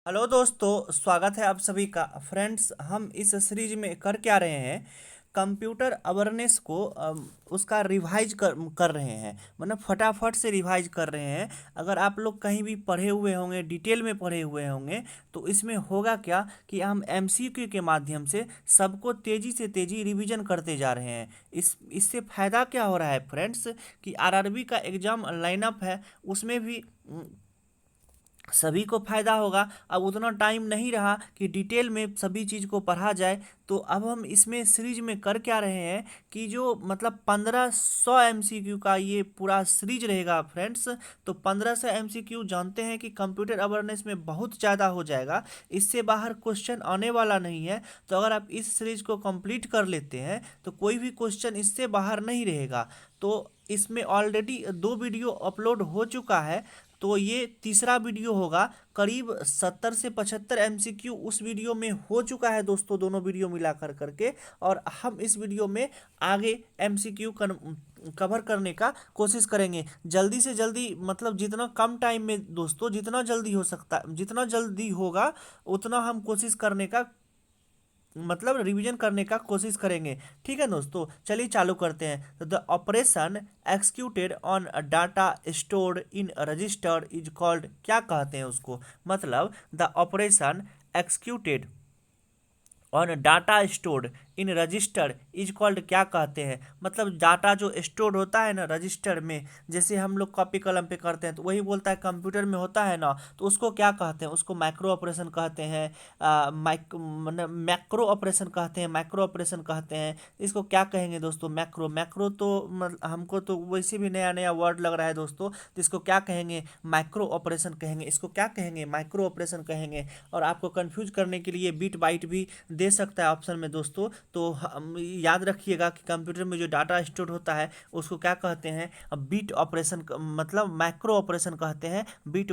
Hello दोस्तों, स्वागत है आप सभी का। फ्रेंड्स, हम इस सीरीज में कर क्या रहे हैं, कंप्यूटर अवेयरनेस को उसका रिवाइज कर रहे हैं। मतलब फटाफट से रिवाइज कर रहे हैं। अगर आप लोग कहीं भी पढ़े हुए होंगे, डिटेल में पढ़े हुए होंगे, तो इसमें होगा क्या कि हम एमसीक्यू के माध्यम से सबको तेज़ी से तेज़ी रिवीजन करते जा रहे हैं। इससे फ़ायदा क्या हो रहा है फ्रेंड्स, कि आरआरबी का एग्ज़ाम लाइनअप है, उसमें भी सभी को फायदा होगा। अब उतना टाइम नहीं रहा कि डिटेल में सभी चीज़ को पढ़ा जाए। तो अब हम इसमें सीरीज में कर क्या रहे हैं कि जो मतलब 1500 एमसीक्यू का ये पूरा सीरीज रहेगा फ्रेंड्स। तो 1500 एमसीक्यू जानते हैं कि कंप्यूटर अवेयरनेस में बहुत ज़्यादा हो जाएगा, इससे बाहर क्वेश्चन आने वाला नहीं है। तो अगर आप इस सीरीज को कंप्लीट कर लेते हैं तो कोई भी क्वेश्चन इससे बाहर नहीं रहेगा। तो इसमें ऑलरेडी 2 वीडियो अपलोड हो चुका है, तो ये तीसरा वीडियो होगा। करीब 70 से 75 एमसीक्यू उस वीडियो में हो चुका है दोस्तों, दोनों वीडियो मिला कर करके। और हम इस वीडियो में आगे एमसीक्यू कवर करने का कोशिश करेंगे जल्दी से जल्दी। मतलब जितना कम टाइम में दोस्तों, जितना जल्दी हो सकता, जितना जल्दी होगा उतना हम कोशिश करने का, मतलब रिवीजन करने का कोशिश करेंगे। ठीक है दोस्तों, चलिए चालू करते हैं। तो the operation executed on data stored in register is called, क्या कहते हैं उसको, मतलब the operation executed on data stored in register is called, क्या कहते हैं, मतलब डाटा जो स्टोर होता है ना रजिस्टर में, जैसे हम लोग कॉपी कलम पे करते हैं तो वही बोलता है, कंप्यूटर में होता है ना, तो उसको क्या कहते हैं, उसको माइक्रो ऑपरेशन कहते हैं। मतलब मैक्रो ऑपरेशन कहते हैं, माइक्रो ऑपरेशन कहते हैं। इसको क्या कहेंगे दोस्तों, मैक्रो। मैक्रो तो हमको तो वैसे भी नया नया वर्ड लग रहा है दोस्तों, तो इसको क्या कहेंगे, माइक्रो ऑपरेशन कहेंगे। इसको क्या कहेंगे, माइक्रो ऑपरेशन कहेंगे। और आपको कंफ्यूज करने के लिए बिट बाइट भी दे सकता है ऑप्शन में दोस्तों। तो हम याद रखिएगा कि कंप्यूटर में जो डाटा स्टोर होता है उसको क्या कहते हैं, बिट ऑपरेशन, मतलब माइक्रो ऑपरेशन कहते हैं, बिट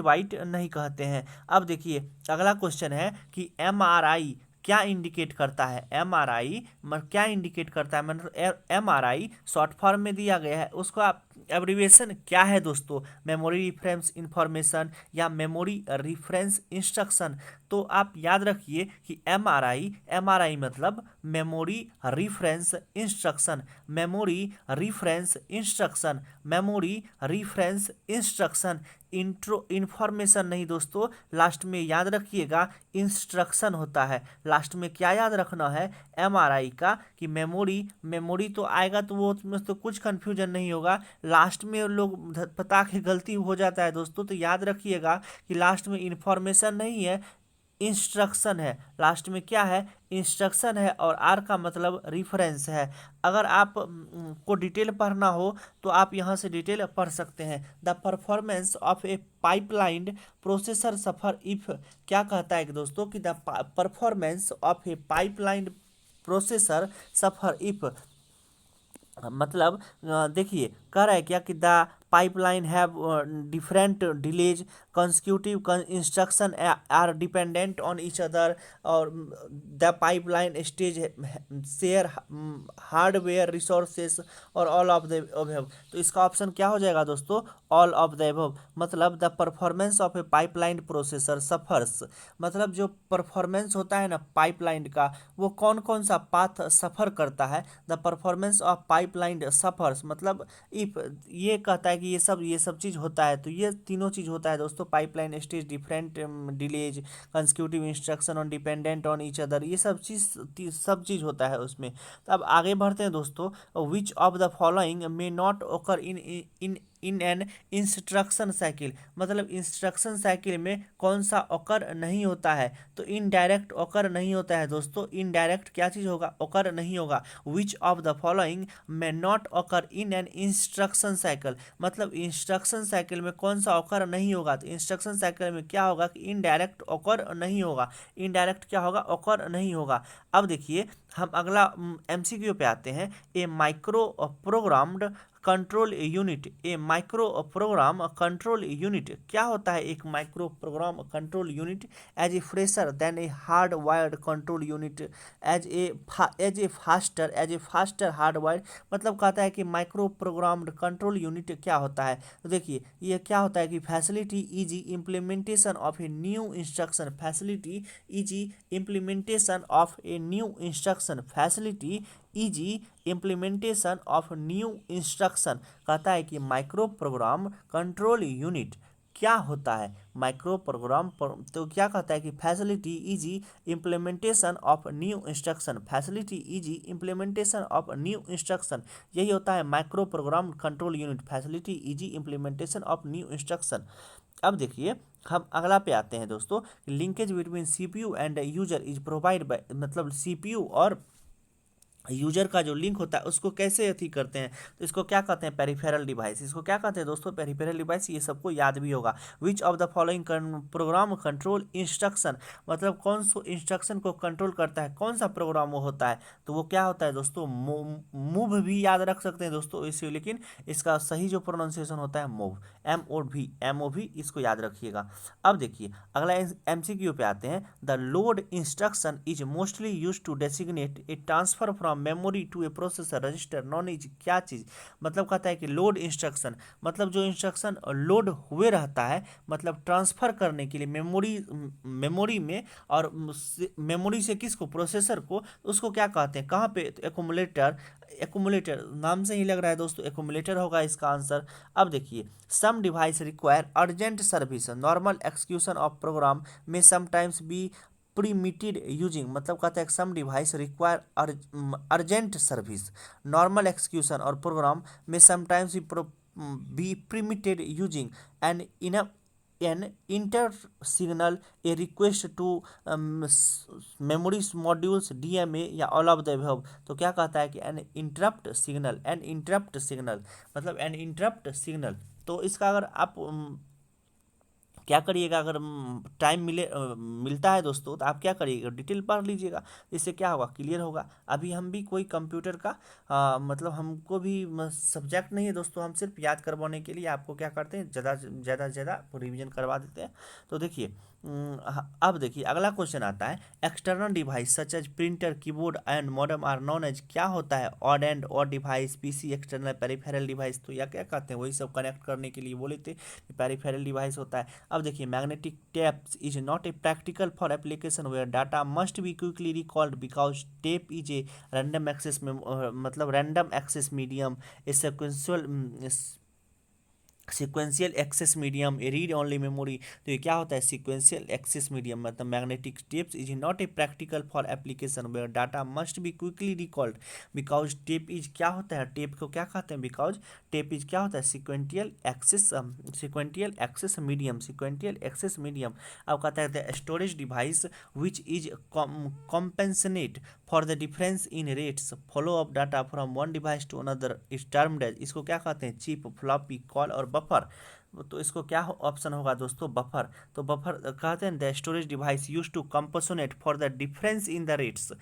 वाइट नहीं कहते हैं। अब देखिए अगला क्वेश्चन है कि एमआरआई क्या इंडिकेट करता है। एमआरआई क्या इंडिकेट करता है, मतलब एमआरआई शॉर्ट फॉर्म में दिया गया है, उसको आप एब्रीविएशन क्या है दोस्तों, मेमोरी रिफरेंस इंफॉर्मेशन या मेमोरी रिफरेंस इंस्ट्रक्शन। तो आप याद रखिए कि एमआरआई मतलब memory reference instruction, memory reference instruction, memory reference instruction. Intro information नहीं दोस्तों, लास्ट में याद रखिएगा इंस्ट्रक्शन होता है। लास्ट में क्या याद रखना है एमआरआई का, कि मेमोरी, मेमोरी तो आएगा तो वो उसमें तो कुछ कंफ्यूजन नहीं होगा। लास्ट में लोग पता के गलती हो जाता है दोस्तों, तो याद रखिएगा कि लास्ट में इंफॉर्मेशन नहीं है, इंस्ट्रक्शन है। लास्ट में क्या है, इंस्ट्रक्शन है, और आर का मतलब रिफरेंस है। अगर आप को डिटेल पढ़ना हो तो आप यहाँ से डिटेल पढ़ सकते हैं। The performance of a pipeline processor suffer if, क्या कहता है कि दोस्तों कि the performance of a pipeline processor suffer if, मतलब देखिए कह रहा है क्या कि the pipeline have different delays, consecutive instruction are dependent on each other, और the pipeline stage share hardware resources और ऑल ऑफ द अबव। तो इसका ऑप्शन क्या हो जाएगा दोस्तों, ऑल ऑफ द अबव। मतलब the performance of a pipeline processor suffers, मतलब जो परफॉर्मेंस होता है ना पाइपलाइन का, वो कौन कौन सा पाथ सफ़र करता है। The performance of pipeline suffers, मतलब इफ ये कहता है कि ये सब चीज़ होता है, तो ये तीनों चीज़ होता है दोस्तों, pipeline stage, different delays, consecutive instruction on dependent on each other, ये सब चीज़ होता है उसमें। तो अब आगे बढ़ते हैं दोस्तों। Which of the following may not ओकर इन एन इंस्ट्रक्शन साइकिल, मतलब इंस्ट्रक्शन साइकिल में कौन सा ओकर नहीं होता है, तो इनडायरेक्ट ओकर नहीं होता है दोस्तों। इनडायरेक्ट क्या चीज़ होगा, ओकर नहीं होगा। Which of the following may not ओकर इन एन इंस्ट्रक्शन साइकिल, मतलब इंस्ट्रक्शन साइकिल में कौन सा ओकर नहीं होगा, तो इंस्ट्रक्शन साइकिल में क्या होगा कि इनडायरेक्ट ओकर नहीं होगा। इनडायरेक्ट क्या होगा, ओकर नहीं होगा। अब देखिए हम अगला एमसीक्यू पे आते हैं। A micro programmed control unit, a micro program control unit, क्या होता है एक micro program control unit? As a fresher than a hard wired control unit, as a faster hard wired, मतलब कहता है कि माइक्रो प्रोग्राम्ड कंट्रोल यूनिट क्या होता है। तो देखिए ये क्या होता है कि facility easy implementation of a new instruction, facility easy implementation of a new instruction, facility easy implementation of new instruction, कहता है कि माइक्रो प्रोग्राम कंट्रोल यूनिट क्या होता है। माइक्रो प्रोग्राम तो क्या कहता है कि facility easy implementation of new instruction, facility easy implementation of new instruction, यही होता है micro program control unit, facility easy implementation of new instruction. अब देखिए हम अगला पे आते हैं दोस्तों, linkage between CPU and user is provide by, मतलब सीपीयू और यूजर का जो लिंक होता है उसको कैसे अथी करते हैं, तो इसको क्या कहते हैं? Peripheral device. इसको क्या कहते हैं दोस्तों? Peripheral device. ये सबको याद भी होगा। Which of the following program control instruction, मतलब कौन सा इंस्ट्रक्शन को कंट्रोल करता है, कौन सा प्रोग्राम वो होता है, तो वो क्या होता है दोस्तों? मूव भी याद रख सकते हैं दोस्तों इसे, लेकिन इसका सही जो प्रोनाउंसिएशन होता है मूव, MOV, इसको याद रखिएगा। अब देखिए अगला MCQ पे आते हैं। The load instruction is mostly use to designate a transfer from memory to a processor register known as, क्या चीज? मतलब कहता है कि लोड इंस्ट्रक्शन, मतलब जो इंस्ट्रक्शन लोड हुए रहता है, मतलब ट्रांसफर करने के लिए मेमोरी में, और मेमोरी से किसको? प्रोसेसर को, उसको क्या कहते हैं? कहाँ पे? तो एक्यूमुलेटर नाम से ही लग रहा है दोस्तों, एक्यूमुलेटर होगा इसका आंसर। अब देखिए some device require urgent service, normal execution of program में समटाइम्स बी प्रीमिटेड यूजिंग, मतलब कहता है some device require urgent service, normal execution और प्रोग्राम में sometimes be preempted using an an inter signal a request to memory modules DMA या all of the above. तो क्या कहता है कि एन इंटरप्ट सिग्नल, मतलब एन इंटरप्ट सिग्नल। तो इसका अगर आप क्या करिएगा, अगर टाइम मिलता है दोस्तों, तो आप क्या करिएगा? डिटेल पढ़ लीजिएगा, इससे क्या होगा? क्लियर होगा। अभी हम भी कोई कंप्यूटर का मतलब हमको भी सब्जेक्ट नहीं है दोस्तों, हम सिर्फ याद करवाने के लिए आपको क्या करते हैं, ज़्यादा रिवीजन करवा देते हैं। तो देखिए अब देखिए अगला क्वेश्चन आता है। External device such as printer, keyboard and modem are known as, क्या होता है? Odd and odd device, PC external peripheral device. तो या क्या कहते हैं? वही सब कनेक्ट करने के लिए बोले थे कि पेरिफेरल डिवाइस होता है। अब देखिए magnetic tapes is not a practical for application where data must be quickly recalled because tape is a random access में, मतलब random access medium, a sequential access medium, a read only memory. तो ये क्या होता है? Sequential access medium, मतलब magnetic tapes is not a practical for application where data must be quickly recalled because tape is, क्या होता है? Tape को क्या कहते हैं? बिकॉज टेप इज क्या होता है? Sequential access medium. अब कहता है storage device which is compensate for the difference in rates follow up data from one device to another is termed as, इसको क्या कहते हैं? चिप, फ्लॉपी, कॉल और बफर। तो इसको क्या ऑप्शन होगा दोस्तों? बफर। तो बफर कहते हैं the storage device use to compensate for the difference in the rates,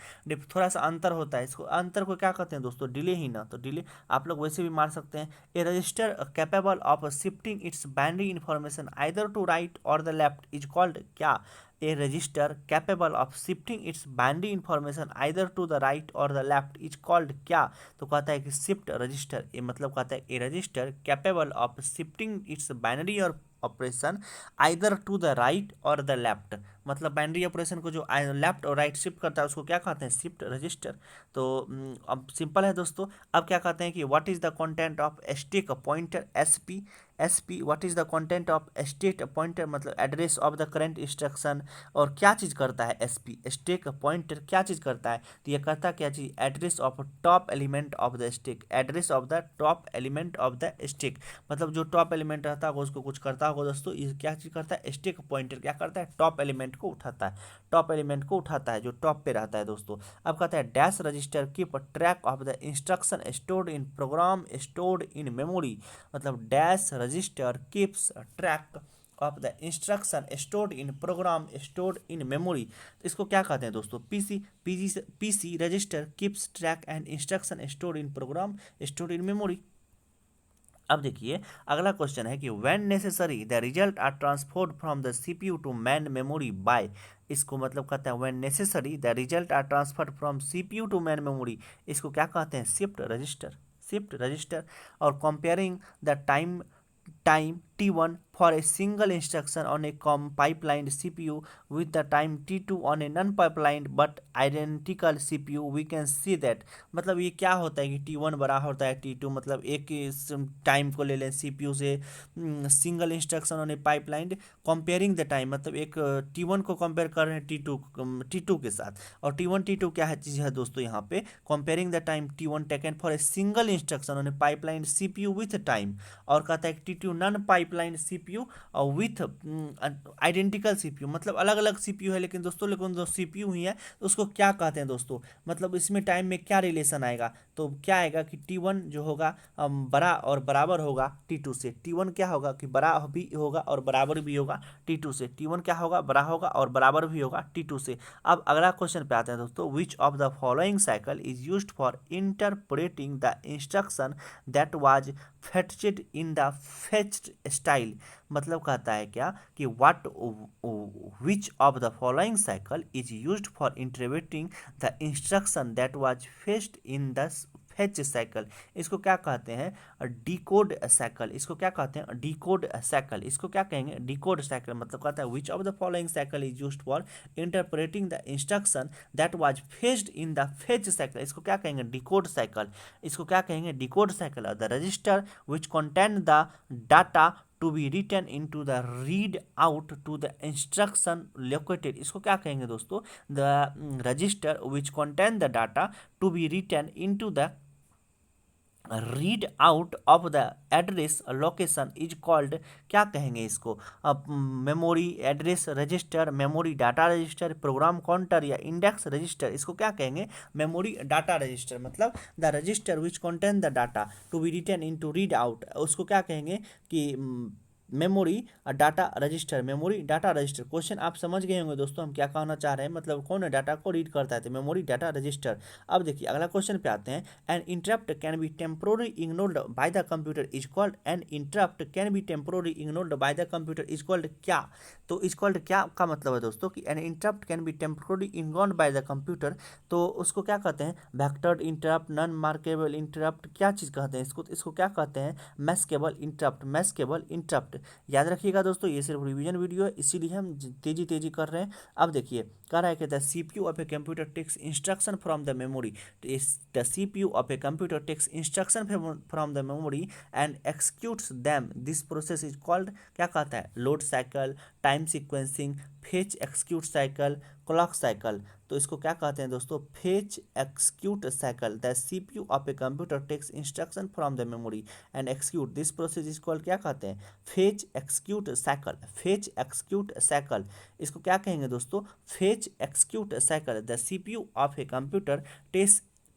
थोड़ा सा अंतर होता है, इसको अंतर को क्या कहते हैं दोस्तों? डिले ही ना, तो डिले आप लोग वैसे भी मार सकते हैं। A register capable of shifting its binary information either to right और द लेफ्ट इज कॉल्ड, क्या? A register capable of shifting its binary information either to the right or the left is called, क्या? तो कहता है कि shift register, ये मतलब कहता है a register capable of shifting its binary और operation either to the right और द लेफ्ट, मतलब बाइनरी ऑपरेशन को जो लेफ्ट और राइट शिफ्ट करता है उसको क्या कहते हैं? Shift register. तो अब सिंपल है दोस्तों। अब क्या कहते हैं कि what is the content of stack pointer, SP what is the content of state pointer, मतलब address of the current instruction. और क्या चीज़ करता है SP स्टैक पॉइंटर, क्या चीज़ करता है? तो ये करता क्या चीज़? Address of top element of the stack, address of the top element of the stack, मतलब जो टॉप एलिमेंट रहता होगा उसको कुछ करता होगा दोस्तों। ये क्या चीज़ करता है? स्टैक पॉइंटर क्या करता है? टॉप एलिमेंट को उठाता है, टॉप एलिमेंट को उठाता है जो टॉप पे रहता है दोस्तों। अब कहता है dash register keep track of the instruction stored in program stored in memory, मतलब dash register keeps track of the instruction stored in program stored in memory. इसको क्या कहते हैं दोस्तों? PC register keeps track and instruction stored in program stored in memory. अब देखिए अगला question है कि when necessary the result are transferred from the CPU to main memory by, इसको मतलब कहते हैं when necessary the result are transferred from CPU to main memory, इसको क्या कहते हैं, शिफ्ट रजिस्टर, शिफ्ट रजिस्टर। और comparing the time T1 for a single instruction on a pipelined CPU with the time T2 on a non-pipelined but identical CPU, we can see that, मतलब ये क्या होता है कि T1 बड़ा होता है T2, मतलब एक टाइम को ले लें CPU से, single instruction on A pipeline, comparing the time, मतलब एक T1 को कंपेयर कर रहे हैं T2 के साथ। और T1 T2 क्या है चीज़ है दोस्तों, यहाँ पे comparing the time T1 taken for a single instruction on A pipeline CPU with time, और कहता है कि T2 नॉन पाइपलाइन CPU और विथ आइडेंटिकल CPU, मतलब अलग अलग CPU है लेकिन दोस्तों लेकिन जो CPU ही है तो उसको क्या कहते हैं दोस्तों, मतलब इसमें टाइम में क्या रिलेशन आएगा, तो क्या आएगा कि T1 जो होगा बड़ा और बराबर होगा T2 से, T1 क्या होगा कि बड़ा भी होगा और बराबर भी होगा T2 से, T1 क्या होगा, बड़ा होगा और बराबर भी होगा T2 से। अब अगला क्वेश्चन पे आते हैं दोस्तों, which of the following cycle is used for interpreting the instruction that was fetched in the fetched style, मतलब कहता है क्या कि what which of the following cycle is used for interpreting the instruction that was fetched in the fetch cycle, इसको क्या कहते हैं, decode cycle, इसको क्या कहते हैं, डिकोड साइकिल, इसको क्या कहेंगे, डिकोड साइकिल, मतलब कहता है which of the following cycle is used for interpreting the instruction that was fetched in the fetch cycle, इसको क्या कहेंगे, डिकोड साइकिल, इसको क्या कहेंगे, decode cycle. The register which contain the data to be written into the read out to the instruction located, इसको क्या कहेंगे दोस्तों, the register which contain the data to be written into the read out of the address location is called, क्या कहेंगे इसको, memory address register, memory data register, program counter या index register, इसको क्या कहेंगे, मेमोरी डाटा रजिस्टर, मतलब the register which contain the data to be written into read out, उसको क्या कहेंगे कि memory data register, memory data register. Question आप समझ गए होंगे दोस्तों हम क्या कहना चाह रहे हैं, मतलब कौन डाटा को रीड करता है, तो मेमोरी डाटा रजिस्टर। अब देखिए अगला क्वेश्चन पे आते हैं, an interrupt can be temporary ignored by the computer is called, an interrupt can be temporary ignored by the computer is called क्या, तो इज कॉल्ड क्या का मतलब है दोस्तों कि an interrupt can be temporary ignored by the computer, तो उसको क्या कहते हैं, vectored interrupt, non maskable interrupt, क्या चीज़ कहते हैं इसको क्या कहते हैं, मैस्केबल इंटरप्ट, मैस्केबल इंटरप्ट। याद रखिएगा दोस्तों ये सिर्फ रिवीजन वीडियो है इसीलिए हम तेजी कर रहे हैं। अब देखिए कह रहा है कि the CPU of a computer takes instruction from the memory, the CPU of a computer takes instruction from the memory and executes them, this process is called, क्या कहता है, load cycle, time sequencing, fetch execute cycle, clock cycle, तो इसको क्या कहते हैं दोस्तों, fetch execute cycle. The CPU of a computer takes instruction from the memory and execute, this process is called, क्या कहते हैं, fetch execute cycle, fetch execute cycle, इसको क्या कहेंगे दोस्तों, fetch execute cycle. The CPU of a computer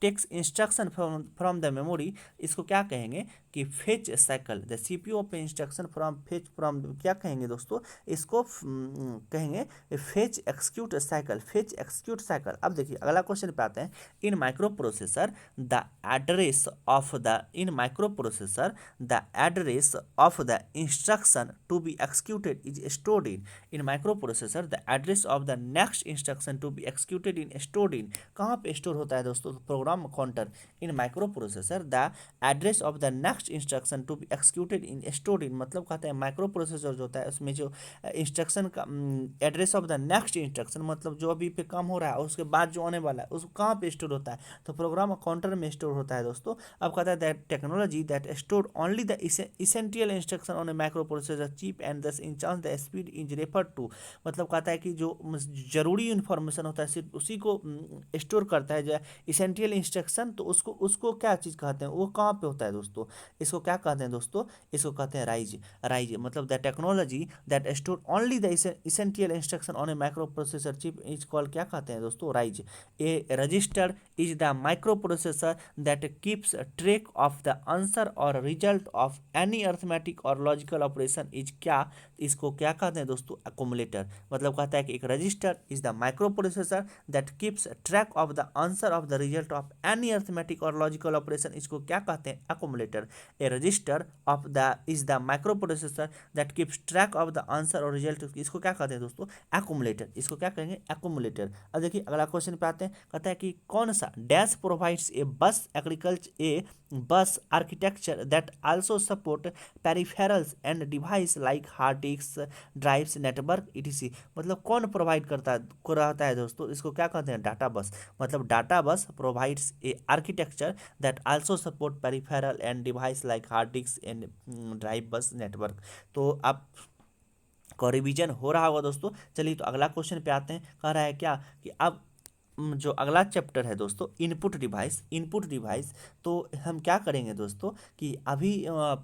takes instruction from the memory, इसको क्या कहेंगे कि fetch cycle, the CPU of instruction from क्या कहेंगे दोस्तों, इसको कहेंगे fetch execute cycle, fetch execute cycle. अब देखिए अगला क्वेश्चन पे आते हैं, in micro processor the address of the, in micro processor the address of the instruction to be executed is stored in micro processor the address of the next instruction to be executed in stored in, कहाँ पे store होता है दोस्तों, program counter. In micro processor the address of the next instruction to be executed in stored in, मतलब कहते हैं micro processor जो होता है उसमें जो इंस्ट्रक्शन का address of the next instruction, मतलब जो अभी पे काम हो रहा है उसके बाद जो आने वाला है उसको कहाँ पे स्टोर होता है, तो प्रोग्राम काउंटर में स्टोर होता है दोस्तों। अब कहता है that technology that store only the essential instruction on a micro processor chip and thus enhances the speed is refer to, मतलब कहता है कि जो जरूरी इन्फॉर्मेशन होता है सिर्फ उसी को स्टोर करता है, जो इसेंशियल इंस्ट्रक्शन, तो उसको क्या चीज़ कहते हैं, वो कहाँ पे होता है दोस्तों, इसको क्या कहते हैं दोस्तों, इसको कहते हैं राइज, मतलब the technology that store only the essential instruction on a micro processor chip is called, क्या कहते हैं दोस्तों, rise. A register is the micro processor that keeps track of the answer और रिजल्ट ऑफ एनी अर्थमेटिक और logical operation is क्या, इसको क्या कहते हैं दोस्तों, अकोमुलेटर, मतलब कहता है कि एक register is the micro processor that keeps track of the answer of the result of of any arithmetic और लॉजिकल ऑपरेशन, इसको क्या कहते हैं? Accumulator. A register of the is the micro processor that keeps track of the answer और result, इसको क्या कहते हैं दोस्तों? एक्यूमुलेटर। इसको क्या कहेंगे? एक्यूमुलेटर। अब देखिए अगला क्वेश्चन पे आते हैं, कहता है कि कौन सा डैश प्रोवाइड्स ए बस एग्रीकल्चर ए बस architecture that also support peripherals and device like hard disk drives network etc, मतलब कौन प्रोवाइड कराता है दोस्तों? इसको क्या कहते हैं? डाटा बस। मतलब डाटा बस provides a architecture that also support peripheral and device like hard disk and drive बस नेटवर्क। तो आप को रिवीजन हो रहा होगा दोस्तों। चलिए तो अगला क्वेश्चन पे आते हैं। कह रहा है क्या कि अब जो अगला चैप्टर है दोस्तों, इनपुट डिवाइस। इनपुट डिवाइस तो हम क्या करेंगे दोस्तों कि अभी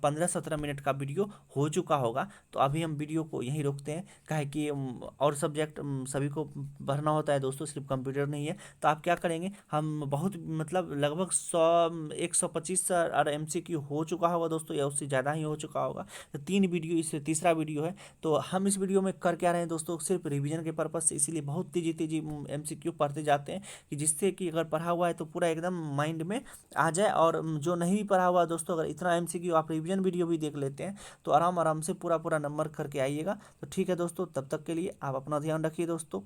15-17 मिनट का वीडियो हो चुका होगा, तो अभी हम वीडियो को यहीं रोकते हैं। काहे कि और सब्जेक्ट सभी को पढ़ना होता है दोस्तों, सिर्फ कंप्यूटर नहीं है। तो आप क्या करेंगे, हम बहुत मतलब लगभग 100-125 और MCQ हो चुका होगा दोस्तों, या उससे ज़्यादा ही हो चुका होगा। तो 3 वीडियो, इससे तीसरा वीडियो है। तो हम इस वीडियो में कर क्या रहे हैं दोस्तों, सिर्फ रिवीजन के पर्पज से, इसीलिए बहुत तेजी तेजी MCQ पढ़ते जाते हैं, कि जिससे कि अगर पढ़ा हुआ है तो पूरा एकदम माइंड में आ जाए, और जो नहीं भी पढ़ा हुआ है दोस्तों, अगर इतना MCQ आप रिवीजन वीडियो भी देख लेते हैं तो आराम आराम से पूरा पूरा नंबर करके आइएगा। तो ठीक है दोस्तों, तब तक के लिए आप अपना ध्यान रखिए दोस्तों,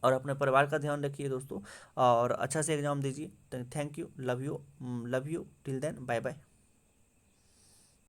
और अपने परिवार का ध्यान रखिए दोस्तों, और अच्छा से एग्जाम दीजिए। Thank you, love you till then, bye bye.